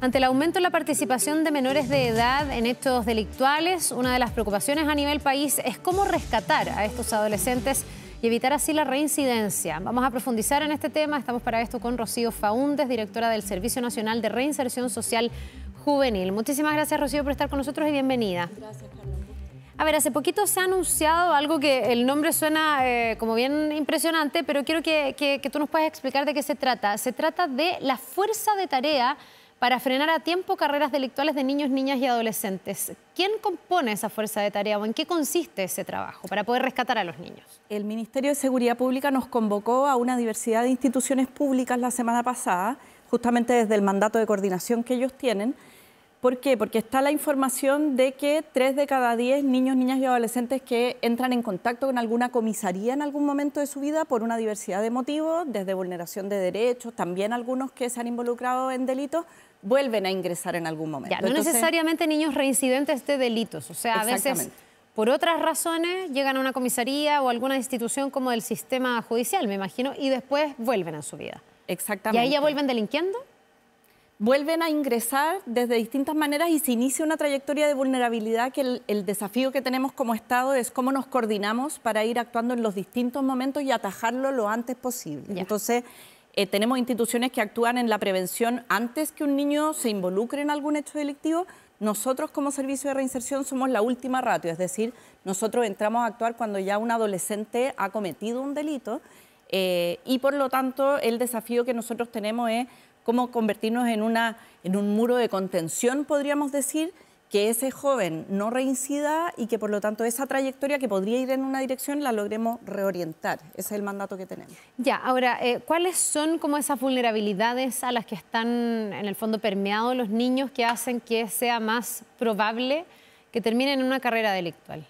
Ante el aumento en la participación de menores de edad en hechos delictuales, una de las preocupaciones a nivel país es cómo rescatar a estos adolescentes y evitar así la reincidencia. Vamos a profundizar en este tema. Estamos para esto con Rocío Faúndez, directora del Servicio Nacional de Reinserción Social Juvenil. Muchísimas gracias, Rocío, por estar con nosotros y bienvenida. Gracias, Carlos. A ver, hace poquito se ha anunciado algo que el nombre suena como bien impresionante, pero quiero que tú nos puedas explicar de qué se trata. Se trata de la fuerza de tarea para frenar a tiempo carreras delictuales de niños, niñas y adolescentes. ¿Quién compone esa fuerza de tarea o en qué consiste ese trabajo para poder rescatar a los niños? El Ministerio de Seguridad Pública nos convocó a una diversidad de instituciones públicas la semana pasada, justamente desde el mandato de coordinación que ellos tienen. ¿Por qué? Porque está la información de que 3 de cada 10 niños, niñas y adolescentes que entran en contacto con alguna comisaría en algún momento de su vida por una diversidad de motivos, desde vulneración de derechos, también algunos que se han involucrado en delitos, vuelven a ingresar en algún momento. Ya, no necesariamente niños reincidentes de delitos, o sea, a veces por otras razones llegan a una comisaría o alguna institución como el sistema judicial, me imagino, y después vuelven a su vida. Exactamente. ¿Y ahí ya vuelven delinquiendo? Vuelven a ingresar desde distintas maneras y se inicia una trayectoria de vulnerabilidad que el desafío que tenemos como Estado es cómo nos coordinamos para ir actuando en los distintos momentos y atajarlo lo antes posible. Ya. Entonces, tenemos instituciones que actúan en la prevención antes que un niño se involucre en algún hecho delictivo. Nosotros como Servicio de Reinserción somos la última ratio, es decir, nosotros entramos a actuar cuando ya un adolescente ha cometido un delito y por lo tanto el desafío que nosotros tenemos es cómo convertirnos en un muro de contención, podríamos decir, que ese joven no reincida y que por lo tanto esa trayectoria que podría ir en una dirección la logremos reorientar. Ese es el mandato que tenemos. Ya, ahora, ¿cuáles son como esas vulnerabilidades a las que están en el fondo permeados los niños que hacen que sea más probable que terminen en una carrera delictual?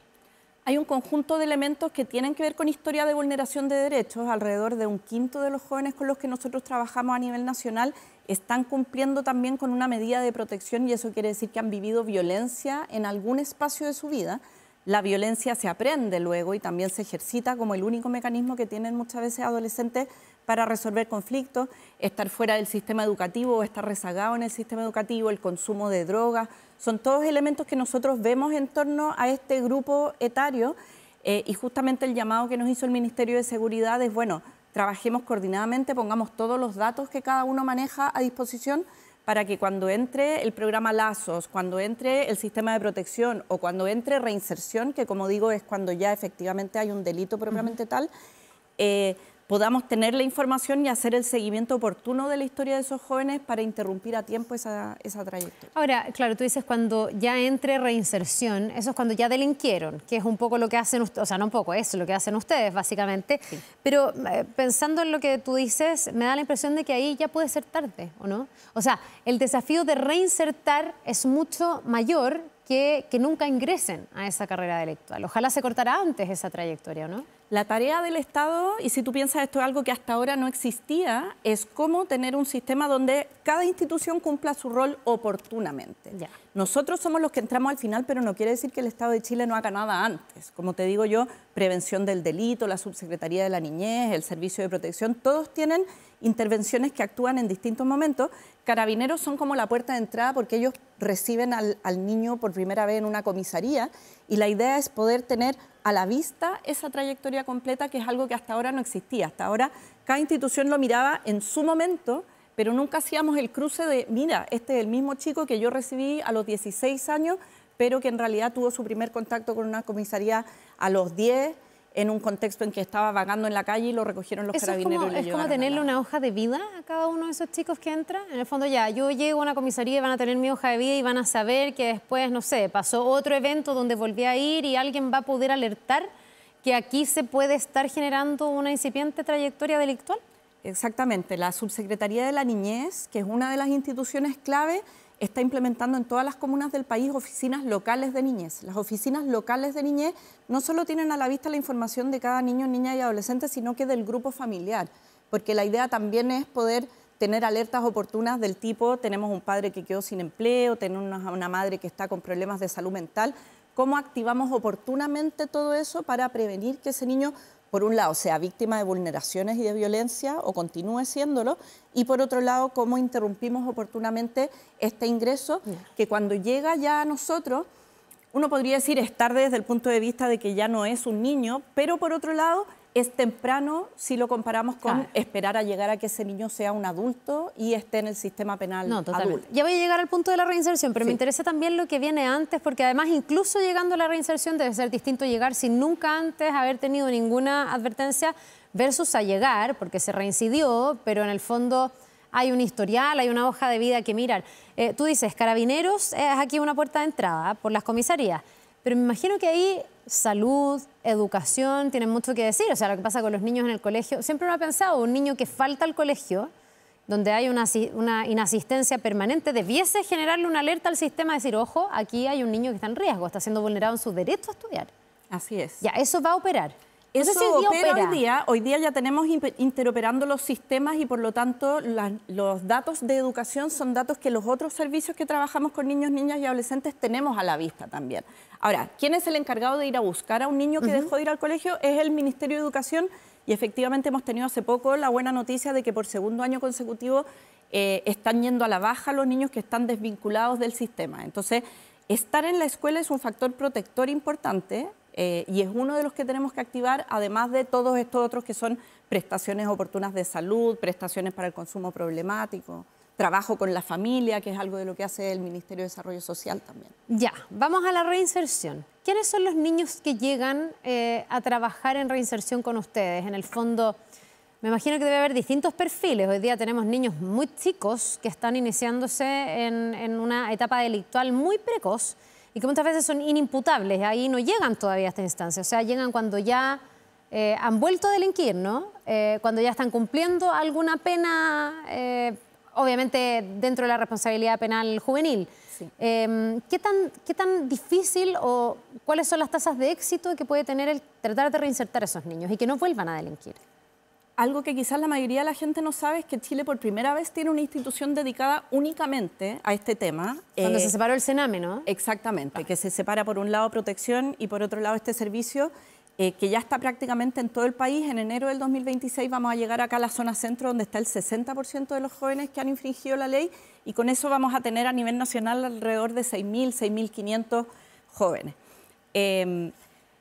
Hay un conjunto de elementos que tienen que ver con historia de vulneración de derechos. Alrededor de 1/5 de los jóvenes con los que nosotros trabajamos a nivel nacional están cumpliendo también con una medida de protección y eso quiere decir que han vivido violencia en algún espacio de su vida. La violencia se aprende luego y también se ejercita como el único mecanismo que tienen muchas veces adolescentes para resolver conflictos, estar fuera del sistema educativo o estar rezagado en el sistema educativo, el consumo de drogas. Son todos elementos que nosotros vemos en torno a este grupo etario y justamente el llamado que nos hizo el Ministerio de Seguridad es, bueno, trabajemos coordinadamente, pongamos todos los datos que cada uno maneja a disposición para que cuando entre el programa Lazos, cuando entre el sistema de protección o cuando entre reinserción, que como digo es cuando ya efectivamente hay un delito propiamente tal, podamos tener la información y hacer el seguimiento oportuno de la historia de esos jóvenes para interrumpir a tiempo esa trayectoria. Ahora, claro, tú dices cuando ya entre reinserción, eso es cuando ya delinquieron, que es un poco lo que hacen ustedes, o sea, no un poco, eso es lo que hacen ustedes, básicamente. Sí. Pero pensando en lo que tú dices, me da la impresión de que ahí ya puede ser tarde, ¿o no? O sea, el desafío de reinsertar es mucho mayor que nunca ingresen a esa carrera delictual. Ojalá se cortara antes esa trayectoria, ¿no? La tarea del Estado, y si tú piensas esto es algo que hasta ahora no existía, es cómo tener un sistema donde cada institución cumpla su rol oportunamente. Ya. Nosotros somos los que entramos al final, pero no quiere decir que el Estado de Chile no haga nada antes. Como te digo yo, prevención del delito, la Subsecretaría de la Niñez, el Servicio de Protección, todos tienen intervenciones que actúan en distintos momentos. Carabineros son como la puerta de entrada porque ellos reciben al niño por primera vez en una comisaría y la idea es poder tener a la vista esa trayectoria completa, que es algo que hasta ahora no existía. Hasta ahora cada institución lo miraba en su momento, pero nunca hacíamos el cruce de, mira, este es el mismo chico que yo recibí a los 16 años, pero que en realidad tuvo su primer contacto con una comisaría a los 10, en un contexto en que estaba vagando en la calle y lo recogieron los carabineros. ¿Es como tenerle una hoja de vida a cada uno de esos chicos que entran? En el fondo ya, yo llego a una comisaría y van a tener mi hoja de vida y van a saber que después, no sé, pasó otro evento donde volví a ir y alguien va a poder alertar que aquí se puede estar generando una incipiente trayectoria delictual. Exactamente, la Subsecretaría de la Niñez, que es una de las instituciones clave, está implementando en todas las comunas del país oficinas locales de niñez. Las oficinas locales de niñez no solo tienen a la vista la información de cada niño, niña y adolescente, sino que del grupo familiar, porque la idea también es poder tener alertas oportunas del tipo, tenemos un padre que quedó sin empleo, tenemos una madre que está con problemas de salud mental. ¿Cómo activamos oportunamente todo eso para prevenir que ese niño por un lado, sea víctima de vulneraciones y de violencia o continúe siéndolo, y por otro lado, cómo interrumpimos oportunamente este ingreso, que cuando llega ya a nosotros, uno podría decir es tarde desde el punto de vista de que ya no es un niño, pero por otro lado es temprano si lo comparamos con esperar a llegar a que ese niño sea un adulto y esté en el sistema penal adulto. Ya voy a llegar al punto de la reinserción, pero me interesa también lo que viene antes, porque además incluso llegando a la reinserción debe ser distinto llegar sin nunca antes haber tenido ninguna advertencia versus a llegar, porque se reincidió, pero en el fondo hay un historial, hay una hoja de vida que mirar. Tú dices, Carabineros es aquí una puerta de entrada por las comisarías, pero me imagino que ahí salud, educación, tienen mucho que decir. O sea, lo que pasa con los niños en el colegio. Siempre uno ha pensado, un niño que falta al colegio, donde hay una inasistencia permanente, debiese generarle una alerta al sistema, decir, ojo, aquí hay un niño que está en riesgo, está siendo vulnerado en su derecho a estudiar. Así es. Ya, eso va a operar. Eso opera hoy día ya tenemos interoperando los sistemas y por lo tanto los datos de educación son datos que los otros servicios que trabajamos con niños, niñas y adolescentes tenemos a la vista también. Ahora, ¿quién es el encargado de ir a buscar a un niño que dejó de ir al colegio? Es el Ministerio de Educación y efectivamente hemos tenido hace poco la buena noticia de que por segundo año consecutivo están yendo a la baja los niños que están desvinculados del sistema. Entonces, estar en la escuela es un factor protector importante. Y es uno de los que tenemos que activar, además de todos estos otros que son prestaciones oportunas de salud, prestaciones para el consumo problemático, trabajo con la familia, que es algo de lo que hace el Ministerio de Desarrollo Social también. Ya, vamos a la reinserción. ¿Quiénes son los niños que llegan a trabajar en reinserción con ustedes? En el fondo, me imagino que debe haber distintos perfiles. Hoy día tenemos niños muy chicos que están iniciándose en una etapa delictual muy precoz, y que muchas veces son inimputables, ahí no llegan todavía a esta instancia, o sea, llegan cuando ya han vuelto a delinquir, ¿no? Cuando ya están cumpliendo alguna pena, obviamente dentro de la responsabilidad penal juvenil. Sí. ¿Qué tan difícil o cuáles son las tasas de éxito que puede tener el tratar de reinsertar a esos niños y que no vuelvan a delinquir? Algo que quizás la mayoría de la gente no sabe es que Chile por primera vez tiene una institución dedicada únicamente a este tema. Cuando se separó el CENAME, ¿no? Exactamente, que se separa por un lado protección y por otro lado este servicio, que ya está prácticamente en todo el país. En enero del 2026 vamos a llegar acá a la zona centro, donde está el 60% de los jóvenes que han infringido la ley, y con eso vamos a tener a nivel nacional alrededor de 6.000, 6.500 jóvenes.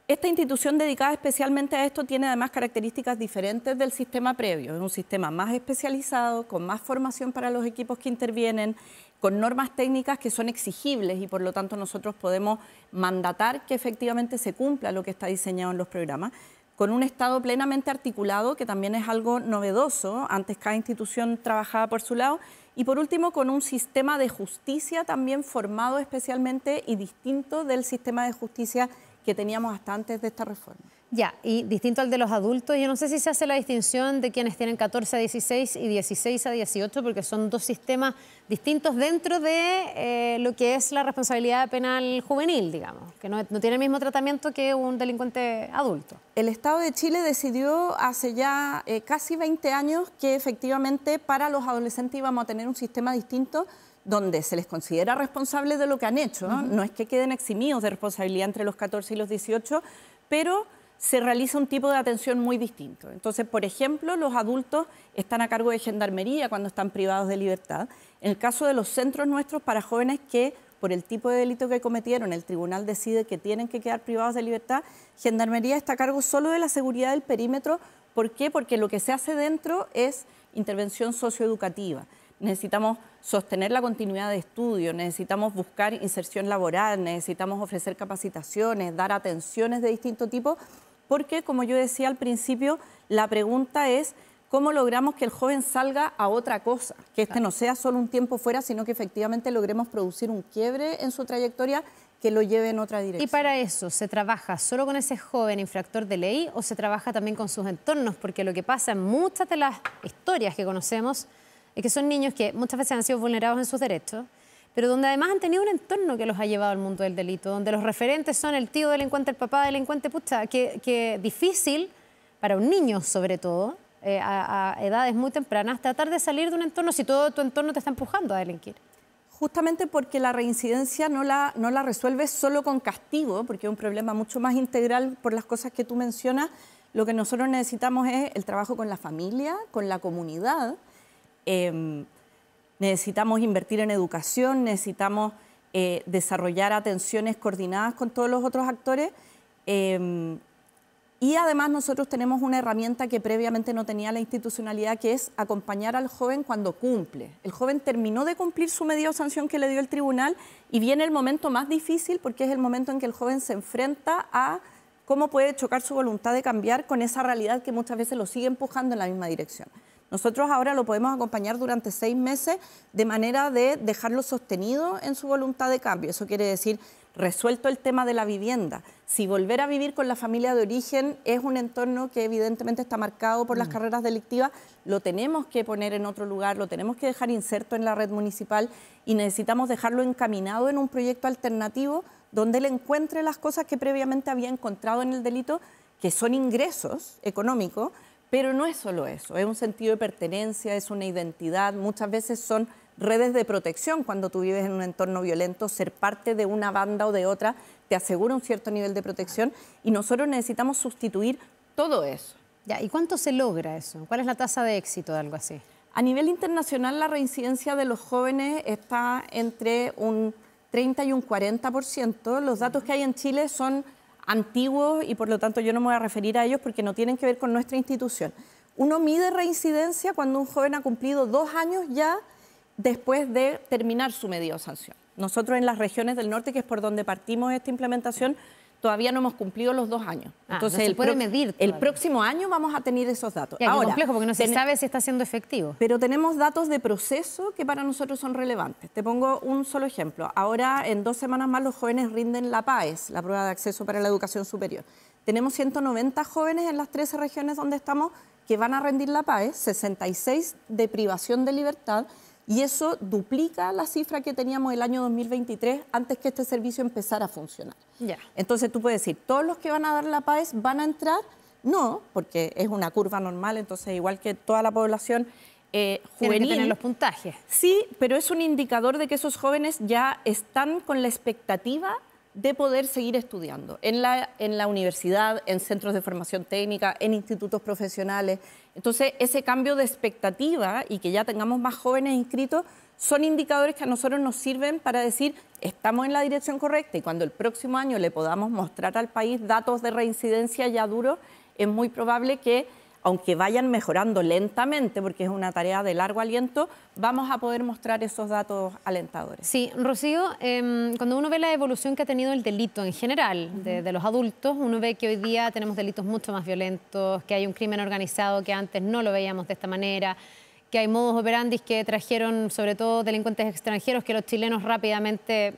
Esta institución dedicada especialmente a esto tiene además características diferentes del sistema previo. Es un sistema más especializado, con más formación para los equipos que intervienen, con normas técnicas que son exigibles y por lo tanto nosotros podemos mandatar que efectivamente se cumpla lo que está diseñado en los programas, con un Estado plenamente articulado, que también es algo novedoso. Antes cada institución trabajaba por su lado. Y por último, con un sistema de justicia también formado especialmente y distinto del sistema de justicia que teníamos hasta antes de esta reforma. Ya, y distinto al de los adultos, yo no sé si se hace la distinción de quienes tienen 14 a 16 y 16 a 18, porque son dos sistemas distintos dentro de lo que es la responsabilidad penal juvenil, digamos, que no tiene el mismo tratamiento que un delincuente adulto. El Estado de Chile decidió hace ya casi 20 años que efectivamente para los adolescentes íbamos a tener un sistema distinto, donde se les considera responsables de lo que han hecho, ¿no? No es que queden eximidos de responsabilidad entre los 14 y los 18, pero se realiza un tipo de atención muy distinto. Entonces, por ejemplo, los adultos están a cargo de gendarmería cuando están privados de libertad. En el caso de los centros nuestros para jóvenes que, por el tipo de delito que cometieron, el tribunal decide que tienen que quedar privados de libertad, gendarmería está a cargo solo de la seguridad del perímetro. ¿Por qué? Porque lo que se hace dentro es intervención socioeducativa. Necesitamos sostener la continuidad de estudio, necesitamos buscar inserción laboral, necesitamos ofrecer capacitaciones, dar atenciones de distinto tipo, porque, como yo decía al principio, la pregunta es cómo logramos que el joven salga a otra cosa, que este no sea solo un tiempo fuera, sino que efectivamente logremos producir un quiebre en su trayectoria que lo lleve en otra dirección. ¿Y para eso se trabaja solo con ese joven infractor de ley o se trabaja también con sus entornos? Porque lo que pasa en muchas de las historias que conocemos es que son niños que muchas veces han sido vulnerados en sus derechos, pero donde además han tenido un entorno que los ha llevado al mundo del delito, donde los referentes son el tío delincuente, el papá delincuente, pucha, que difícil para un niño sobre todo, a edades muy tempranas, tratar de salir de un entorno si todo tu entorno te está empujando a delinquir. Justamente porque la reincidencia no la resuelves solo con castigo, porque es un problema mucho más integral por las cosas que tú mencionas. lo que nosotros necesitamos es el trabajo con la familia, con la comunidad. Necesitamos invertir en educación, necesitamos desarrollar atenciones coordinadas con todos los otros actores. Y además nosotros tenemos una herramienta que previamente no tenía la institucionalidad, que es acompañar al joven cuando cumple. El joven terminó de cumplir su medida o sanción que le dio el tribunal y viene el momento más difícil, porque es el momento en que el joven se enfrenta a cómo puede chocar su voluntad de cambiar con esa realidad que muchas veces lo sigue empujando en la misma dirección. Nosotros ahora lo podemos acompañar durante 6 meses de manera de dejarlo sostenido en su voluntad de cambio. Eso quiere decir, resuelto el tema de la vivienda. Si volver a vivir con la familia de origen es un entorno que evidentemente está marcado por las carreras delictivas, lo tenemos que poner en otro lugar, lo tenemos que dejar inserto en la red municipal y necesitamos dejarlo encaminado en un proyecto alternativo donde él encuentre las cosas que previamente había encontrado en el delito, que son ingresos económicos, pero no es solo eso, es un sentido de pertenencia, es una identidad, muchas veces son redes de protección. Cuando tú vives en un entorno violento, ser parte de una banda o de otra te asegura un cierto nivel de protección y nosotros necesitamos sustituir todo eso. Ya, ¿y cuánto se logra eso? ¿Cuál es la tasa de éxito de algo así? A nivel internacional, la reincidencia de los jóvenes está entre un 30 y un 40%. Los datos que hay en Chile son antiguos y por lo tanto yo no me voy a referir a ellos porque no tienen que ver con nuestra institución. Uno mide reincidencia cuando un joven ha cumplido 2 años ya después de terminar su medida o sanción. Nosotros en las regiones del norte, que es por donde partimos esta implementación, todavía no hemos cumplido los 2 años. Entonces, no se puede medir el próximo año vamos a tener esos datos. Ahora, es complejo porque no se sabe si está siendo efectivo. Pero tenemos datos de proceso que para nosotros son relevantes. Te pongo un solo ejemplo. Ahora, en 2 semanas más, los jóvenes rinden la PAES, la prueba de acceso para la educación superior. Tenemos 190 jóvenes en las 13 regiones donde estamos que van a rendir la PAES, 66 de privación de libertad, y eso duplica la cifra que teníamos el año 2023 antes que este servicio empezara a funcionar. Ya. Entonces tú puedes decir, ¿todos los que van a dar la PAES van a entrar? No, porque es una curva normal, entonces igual que toda la población juvenil. Tienen que tener los puntajes. Sí, pero es un indicador de que esos jóvenes ya están con la expectativa de poder seguir estudiando en la universidad, en centros de formación técnica, en institutos profesionales. Entonces, ese cambio de expectativa y que ya tengamos más jóvenes inscritos son indicadores que a nosotros nos sirven para decir estamos en la dirección correcta y cuando el próximo año le podamos mostrar al país datos de reincidencia ya duros, es muy probable que, aunque vayan mejorando lentamente, porque es una tarea de largo aliento, vamos a poder mostrar esos datos alentadores. Sí, Rocío, cuando uno ve la evolución que ha tenido el delito en general de los adultos, uno ve que hoy día tenemos delitos mucho más violentos, que hay un crimen organizado que antes no lo veíamos de esta manera, que hay modus operandi que trajeron sobre todo delincuentes extranjeros que los chilenos rápidamente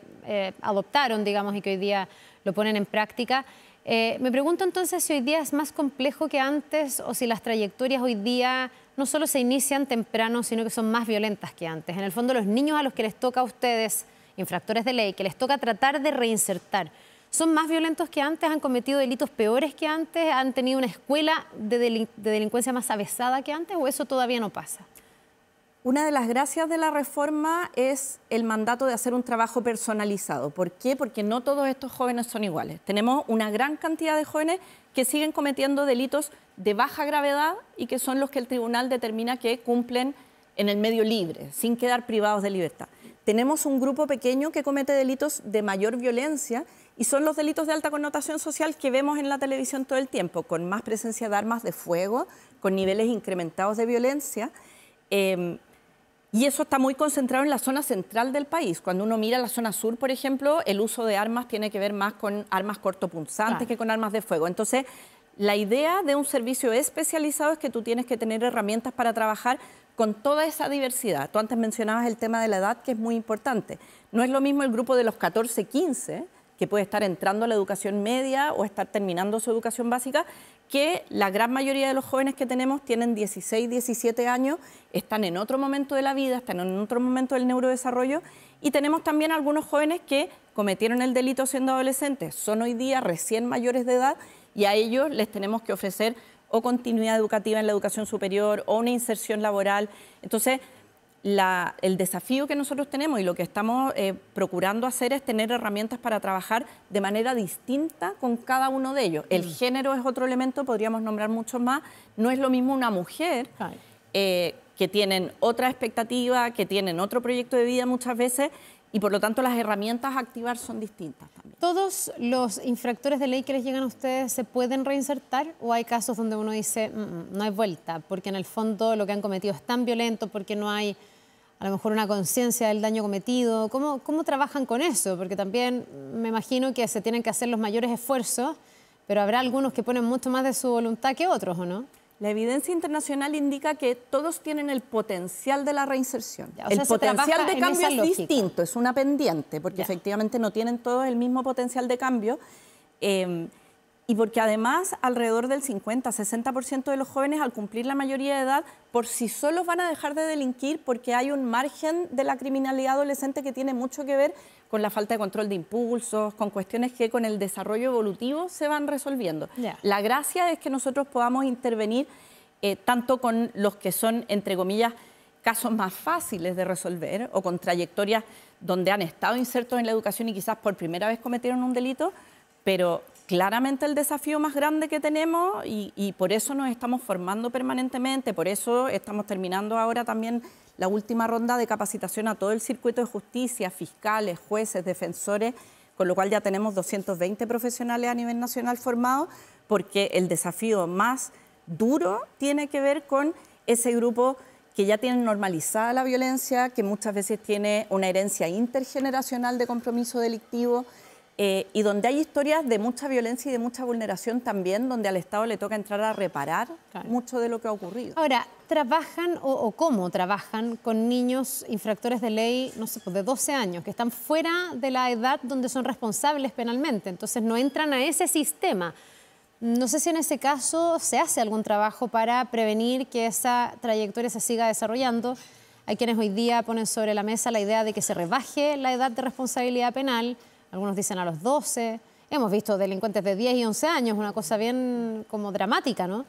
adoptaron, digamos, y que hoy día lo ponen en práctica. Me pregunto entonces si hoy día es más complejo que antes o si las trayectorias hoy día no solo se inician temprano, sino que son más violentas que antes. En el fondo, los niños a los que les toca a ustedes, infractores de ley, que les toca tratar de reinsertar, ¿son más violentos que antes? ¿Han cometido delitos peores que antes? ¿Han tenido una escuela de delincuencia más avesada que antes o eso todavía no pasa? Una de las gracias de la reforma es el mandato de hacer un trabajo personalizado. ¿Por qué? Porque no todos estos jóvenes son iguales. Tenemos una gran cantidad de jóvenes que siguen cometiendo delitos de baja gravedad y que son los que el tribunal determina que cumplen en el medio libre, sin quedar privados de libertad. Tenemos un grupo pequeño que comete delitos de mayor violencia y son los delitos de alta connotación social que vemos en la televisión todo el tiempo, con más presencia de armas de fuego, con niveles incrementados de violencia. Y eso está muy concentrado en la zona central del país. Cuando uno mira la zona sur, por ejemplo, el uso de armas tiene que ver más con armas cortopunzantes que con armas de fuego. Entonces, la idea de un servicio especializado es que tú tienes que tener herramientas para trabajar con toda esa diversidad. Tú antes mencionabas el tema de la edad, que es muy importante. No es lo mismo el grupo de los 14, 15, que puede estar entrando a la educación media o estar terminando su educación básica, que la gran mayoría de los jóvenes que tenemos tienen 16, 17 años, están en otro momento de la vida, están en otro momento del neurodesarrollo, y tenemos también algunos jóvenes que cometieron el delito siendo adolescentes, son hoy día recién mayores de edad, y a ellos les tenemos que ofrecer o continuidad educativa en la educación superior o una inserción laboral. Entonces, el desafío que nosotros tenemos y lo que estamos procurando hacer es tener herramientas para trabajar de manera distinta con cada uno de ellos. El género es otro elemento, podríamos nombrar muchos más. No es lo mismo una mujer, que tienen otra expectativa, que tienen otro proyecto de vida muchas veces, y por lo tanto las herramientas a activar son distintas también. ¿Todos los infractores de ley que les llegan a ustedes se pueden reinsertar o hay casos donde uno dice no hay vuelta, porque en el fondo lo que han cometido es tan violento, porque no hay a lo mejor una conciencia del daño cometido? ¿Cómo trabajan con eso? Porque también me imagino que se tienen que hacer los mayores esfuerzos, pero habrá algunos que ponen mucho más de su voluntad que otros, ¿o no? La evidencia internacional indica que todos tienen el potencial de la reinserción. Ya, o el sea, potencial de cambio es lógica. distinto, es una pendiente, porque efectivamente no tienen todos el mismo potencial de cambio. Y porque además alrededor del 50-60% de los jóvenes al cumplir la mayoría de edad por sí solos van a dejar de delinquir, porque hay un margen de la criminalidad adolescente que tiene mucho que ver con la falta de control de impulsos, con cuestiones que con el desarrollo evolutivo se van resolviendo. La gracia es que nosotros podamos intervenir tanto con los que son, entre comillas, casos más fáciles de resolver o con trayectorias donde han estado insertos en la educación y quizás por primera vez cometieron un delito, pero claramente el desafío más grande que tenemos y por eso nos estamos formando permanentemente, por eso estamos terminando ahora también la última ronda de capacitación a todo el circuito de justicia, fiscales, jueces, defensores, con lo cual ya tenemos 220 profesionales a nivel nacional formados, porque el desafío más duro tiene que ver con ese grupo que ya tiene normalizada la violencia, que muchas veces tiene una herencia intergeneracional de compromiso delictivo, y donde hay historias de mucha violencia y de mucha vulneración también, donde al Estado le toca entrar a reparar mucho de lo que ha ocurrido. Ahora, ¿trabajan o cómo trabajan con niños infractores de ley, no sé, pues de 12 años, que están fuera de la edad donde son responsables penalmente? Entonces no entran a ese sistema. No sé si en ese caso se hace algún trabajo para prevenir que esa trayectoria se siga desarrollando. Hay quienes hoy día ponen sobre la mesa la idea de que se rebaje la edad de responsabilidad penal. Algunos dicen a los 12. Hemos visto delincuentes de 10 y 11 años, una cosa bien como dramática, ¿no?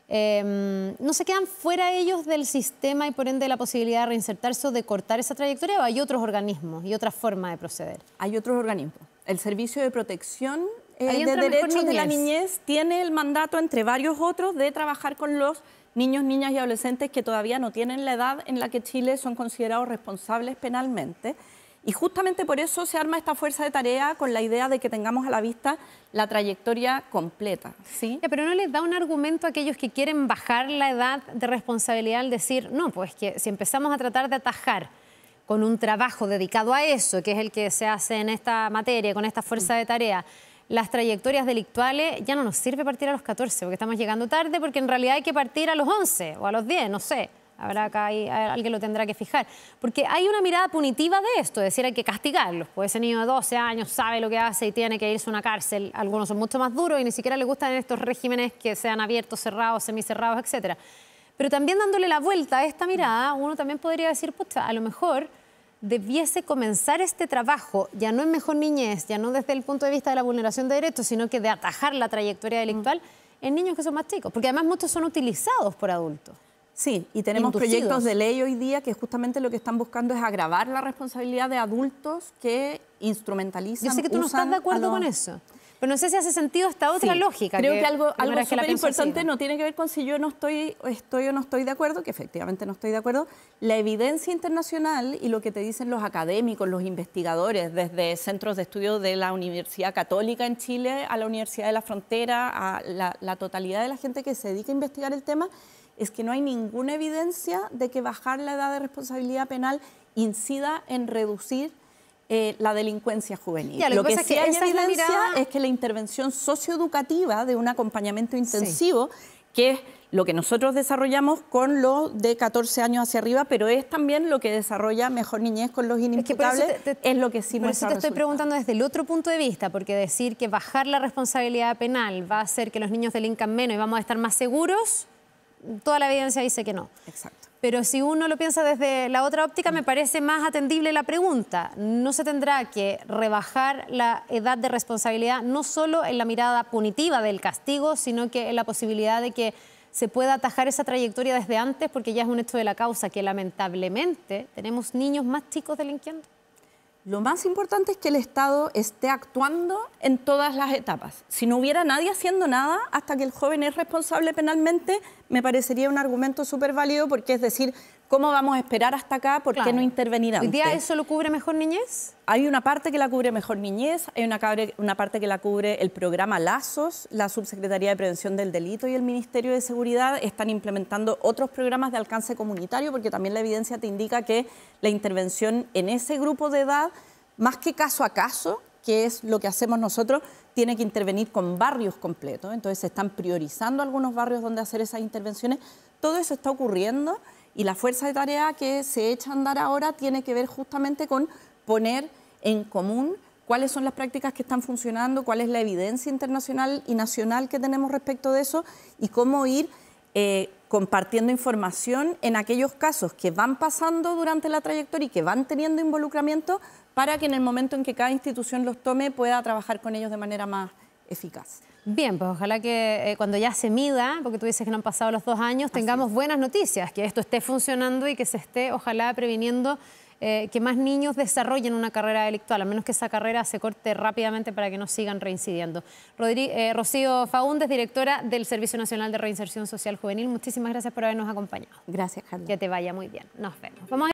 ¿No se quedan fuera ellos del sistema y por ende de la posibilidad de reinsertarse o de cortar esa trayectoria, o hay otros organismos y otra forma de proceder? Hay otros organismos. El Servicio de Protección de Derechos de la Niñez tiene el mandato, entre varios otros, de trabajar con los niños, niñas y adolescentes que todavía no tienen la edad en la que Chile son considerados responsables penalmente. Y justamente por eso se arma esta fuerza de tarea con la idea de que tengamos a la vista la trayectoria completa, ¿sí? Pero ¿no les da un argumento a aquellos que quieren bajar la edad de responsabilidad al decir, no, pues que si empezamos a tratar de atajar con un trabajo dedicado a eso, que es el que se hace en esta materia, con esta fuerza de tarea, las trayectorias delictuales, ya no nos sirve partir a los 14, porque estamos llegando tarde, porque en realidad hay que partir a los 11 o a los 10, no sé. Habrá acá, alguien lo tendrá que fijar. Porque hay una mirada punitiva de esto, es decir, hay que castigarlos. Pues ese niño de 12 años sabe lo que hace y tiene que irse a una cárcel. Algunos son mucho más duros y ni siquiera les gustan estos regímenes que sean abiertos, cerrados, semicerrados, etc. Pero también dándole la vuelta a esta mirada, uno también podría decir, pucha, a lo mejor debiese comenzar este trabajo, ya no en mejor niñez, ya no desde el punto de vista de la vulneración de derechos, sino que de atajar la trayectoria delictual en niños que son más chicos. Porque además muchos son utilizados por adultos. Sí, y tenemos proyectos de ley hoy día que justamente lo que están buscando es agravar la responsabilidad de adultos que instrumentalizan. Yo sé que tú no estás de acuerdo con eso, pero no sé si hace sentido esta otra lógica. Creo que algo súper importante no tiene que ver con si yo no estoy o no estoy de acuerdo, que efectivamente no estoy de acuerdo. La evidencia internacional y lo que te dicen los académicos, los investigadores, desde centros de estudio de la Universidad Católica en Chile a la Universidad de la Frontera, a la totalidad de la gente que se dedica a investigar el tema, es que no hay ninguna evidencia de que bajar la edad de responsabilidad penal incida en reducir la delincuencia juvenil. Ya, lo que sí hay evidencia es que la intervención socioeducativa de un acompañamiento intensivo, que es lo que nosotros desarrollamos con los de 14 años hacia arriba, pero es también lo que desarrolla Mejor Niñez con los inimputables, es lo que sí muestra resultados. Por eso te estoy preguntando desde el otro punto de vista, porque decir que bajar la responsabilidad penal va a hacer que los niños delincan menos y vamos a estar más seguros, toda la evidencia dice que no. Exacto. Pero si uno lo piensa desde la otra óptica, me parece más atendible la pregunta. ¿No se tendrá que rebajar la edad de responsabilidad no solo en la mirada punitiva del castigo, sino que en la posibilidad de que se pueda atajar esa trayectoria desde antes, porque ya es un hecho de la causa que lamentablemente tenemos niños más chicos delinquiendo? Lo más importante es que el Estado esté actuando en todas las etapas. Si no hubiera nadie haciendo nada hasta que el joven es responsable penalmente, me parecería un argumento súper válido, porque es decir, ¿cómo vamos a esperar hasta acá? ¿Por qué no intervenir antes? ¿Hoy día eso lo cubre Mejor Niñez? Hay una parte que la cubre Mejor Niñez, hay una parte que la cubre el programa Lazos, la Subsecretaría de Prevención del Delito y el Ministerio de Seguridad están implementando otros programas de alcance comunitario, porque también la evidencia te indica que la intervención en ese grupo de edad, más que caso a caso, que es lo que hacemos nosotros, tiene que intervenir con barrios completos. Entonces se están priorizando algunos barrios donde hacer esas intervenciones. Todo eso está ocurriendo y la fuerza de tarea que se echa a andar ahora tiene que ver justamente con poner en común cuáles son las prácticas que están funcionando, cuál es la evidencia internacional y nacional que tenemos respecto de eso y cómo ir compartiendo información en aquellos casos que van pasando durante la trayectoria y que van teniendo involucramiento, para que en el momento en que cada institución los tome pueda trabajar con ellos de manera más eficaz. Bien, pues ojalá que cuando ya se mida, porque tú dices que no han pasado los 2 años, tengamos buenas noticias, que esto esté funcionando y que se esté, ojalá, previniendo que más niños desarrollen una carrera delictual, a menos que esa carrera se corte rápidamente para que no sigan reincidiendo. Rocío Faúndez, directora del Servicio Nacional de Reinserción Social Juvenil, muchísimas gracias por habernos acompañado. Gracias, Carla. Que te vaya muy bien. Nos vemos. Vamos a